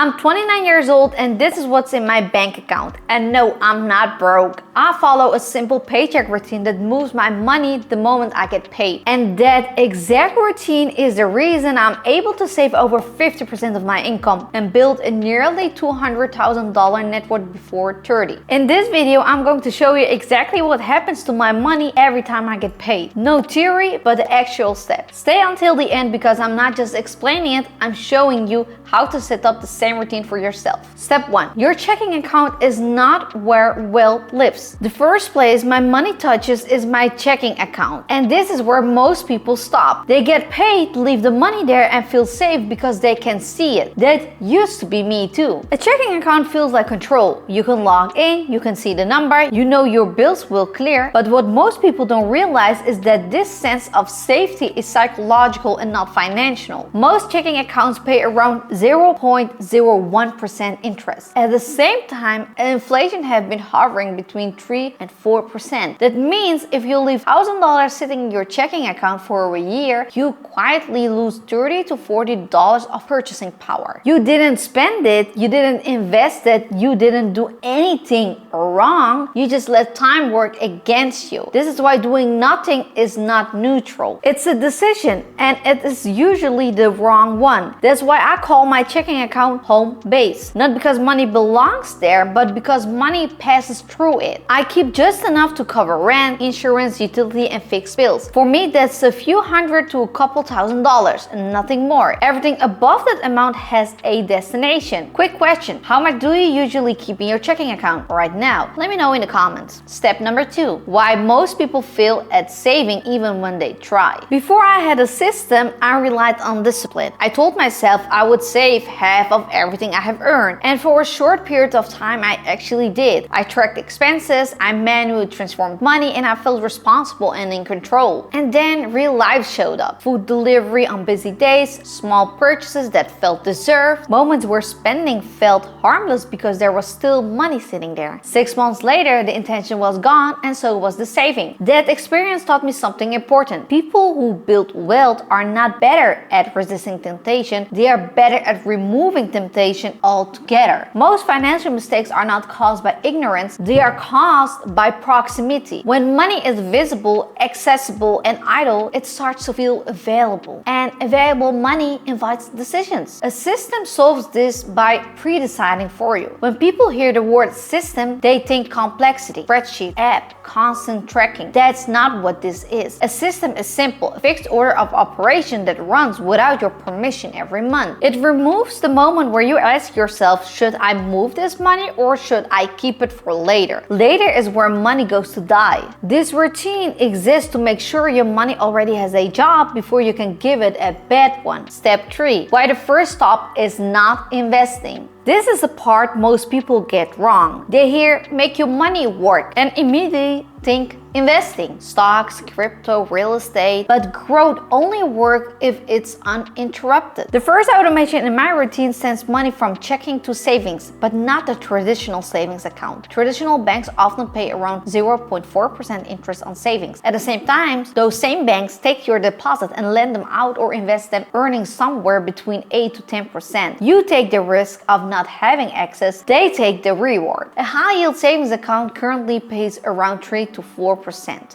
I'm 29 years old and this is what's in my bank account. And no, I'm not broke. I follow a simple paycheck routine that moves my money the moment I get paid. And that exact routine is the reason I'm able to save over 50% of my income and build a nearly $200,000 net worth before 30. In this video, I'm going to show you exactly what happens to my money every time I get paid. No theory, but the actual steps. Stay until the end because I'm not just explaining it, I'm showing you how to set up the same routine for yourself. Step 1. Your checking account is not where wealth lives. The first place my money touches is my checking account. And this is where most people stop. They get paid, leave the money there and feel safe because they can see it. That used to be me too. A checking account feels like control. You can log in, you can see the number, you know your bills will clear. But what most people don't realize is that this sense of safety is psychological and not financial. Most checking accounts pay around 0.01% interest. At the same time, inflation has been hovering between 3 and 4%. That means if you leave $1,000 sitting in your checking account for a year, you quietly lose $30 to $40 of purchasing power. You didn't spend it, you didn't invest it, you didn't do anything wrong, you just let time work against you. This is why doing nothing is not neutral. It's a decision and it is usually the wrong one. That's why I call my checking account home base. Not because money belongs there, but because money passes through it. I keep just enough to cover rent, insurance, utility, and fixed bills. For me, that's a few hundred to a couple $1,000s and nothing more. Everything above that amount has a destination. Quick question, how much do you usually keep in your checking account right now? Let me know in the comments. Step number 2, why most people fail at saving even when they try. Before I had a system, I relied on discipline. I told myself I would save half of everything I have earned. And for a short period of time, I actually did. I tracked expenses, I manually transformed money, and I felt responsible and in control. And then real life showed up. Food delivery on busy days, small purchases that felt deserved, moments where spending felt harmless because there was still money sitting there. 6 months later, the intention was gone and so was the saving. That experience taught me something important. People who build wealth are not better at resisting temptation, they are better at removing temptation altogether. Most financial mistakes are not caused by ignorance, they are caused by proximity. When money is visible, accessible, and idle, it starts to feel available. And available money invites decisions. A system solves this by pre-deciding for you. When people hear the word system, they think complexity, spreadsheet, app, constant tracking. That's not what this is. A system is simple, a fixed order of operation that runs without your permission every month. It removes the moment where you ask yourself, should I move this money or should I keep it for later? Later is where money goes to die. This routine exists to make sure your money already has a job before you can give it a bad one. Step 3, why the first stop is not investing. This is the part most people get wrong. They hear make your money work and immediately think investing, stocks, crypto, real estate, but growth only works if it's uninterrupted. The first automation in my routine sends money from checking to savings, but not the traditional savings account. Traditional banks often pay around 0.4% interest on savings. At the same time, those same banks take your deposit and lend them out or invest them, earning somewhere between 8 to 10%. You take the risk of not having access, they take the reward. A high-yield savings account currently pays around 3 to 4%.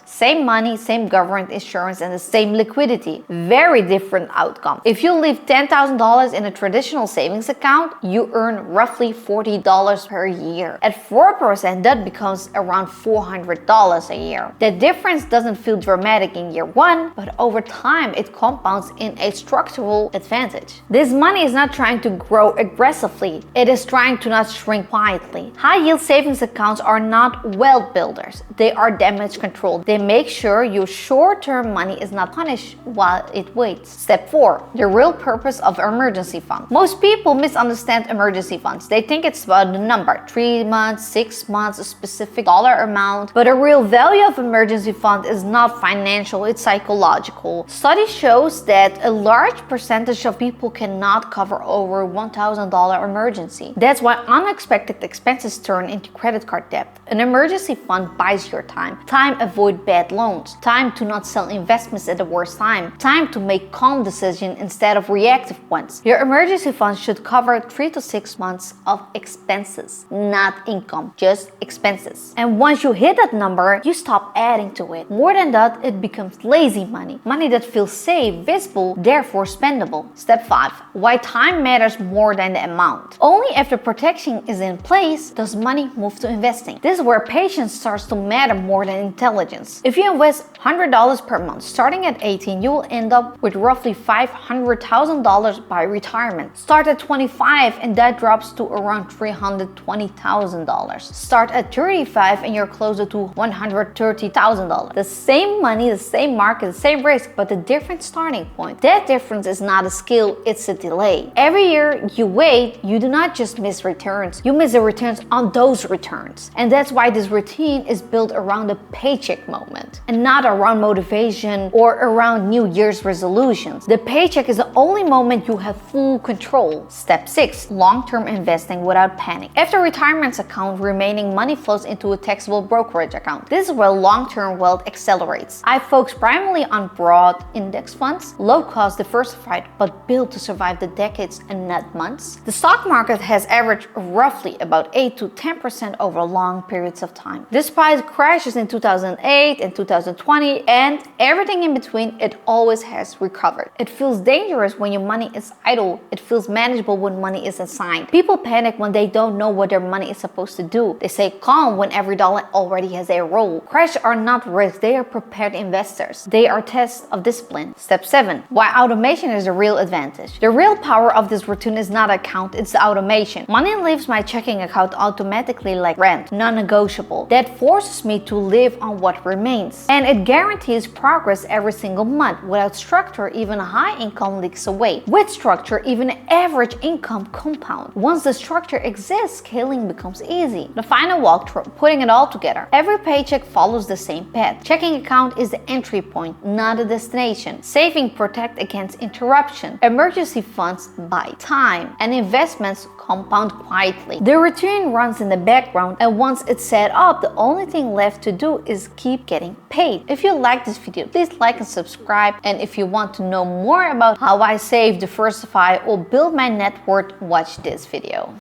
Same money, same government insurance, and the same liquidity. Very different outcome. If you leave $10,000 in a traditional savings account, you earn roughly $40 per year. At 4%, that becomes around $400 a year. The difference doesn't feel dramatic in year 1, but over time it compounds in a structural advantage. This money is not trying to grow aggressively. It is trying to not shrink quietly. High-yield savings accounts are not wealth builders. They are damage control. They make sure your short-term money is not punished while it waits. Step 4, the real purpose of emergency fund. Most people misunderstand emergency funds. They think it's about the number, 3 months, 6 months, a specific dollar amount. But the real value of emergency fund is not financial, it's psychological. Study shows that a large percentage of people cannot cover over $1,000 emergency emergency. That's why unexpected expenses turn into credit card debt. An emergency fund buys your time. Time avoid bad loans. Time to not sell investments at the worst time. Time to make calm decisions instead of reactive ones. Your emergency fund should cover 3 to 6 months of expenses, not income, just expenses. And once you hit that number, you stop adding to it. More than that, it becomes lazy money. Money that feels safe, visible, therefore spendable. Step 5. Why time matters more than the amount. Only after protection is in place does money move to investing. This is where patience starts to matter more than intelligence. If you invest $100 per month starting at 18, you will end up with roughly $500,000 by retirement. Start at 25 and that drops to around $320,000. Start at 35 and you're closer to $130,000. The same money, the same market, the same risk, but a different starting point. That difference is not a skill, it's a delay. Every year you wait, you do not just miss returns, you miss the returns on those returns. And that's why this routine is built around the paycheck moment and not around motivation or around New Year's resolutions. The paycheck is the only moment you have full control. Step 6. Long-term investing without panic. After retirement account, remaining money flows into a taxable brokerage account. This is where long-term wealth accelerates. I focus primarily on broad index funds, low-cost, diversified, but built to survive the decades and not months. The stock market has averaged roughly about 8 to 10% over long periods of time. Despite crashes in 2008 and 2020 and everything in between, it always has recovered. It feels dangerous when your money is idle. It feels manageable when money is assigned. People panic when they don't know what their money is supposed to do. They say calm when every dollar already has a role. Crashes are not risks, they are prepared investors. They are tests of discipline. Step 7. Why automation is a real advantage. The real power of this routine is not account, it's the automation. Money leaves my checking account automatically like rent, non-negotiable. That forces me to live on what remains. And it guarantees progress every single month. Without structure, even a high income leaks away. With structure, even average income compounds. Once the structure exists, scaling becomes easy. The final walkthrough, putting it all together. Every paycheck follows the same path. Checking account is the entry point, not a destination. Saving protect against interruption. Emergency funds buy time. And investments compound quietly. The routine runs in the background, and once it's set up, the only thing left to do is keep getting paid. If you like this video, please like and subscribe. And if you want to know more about how I save, diversify, or build my net worth, watch this video.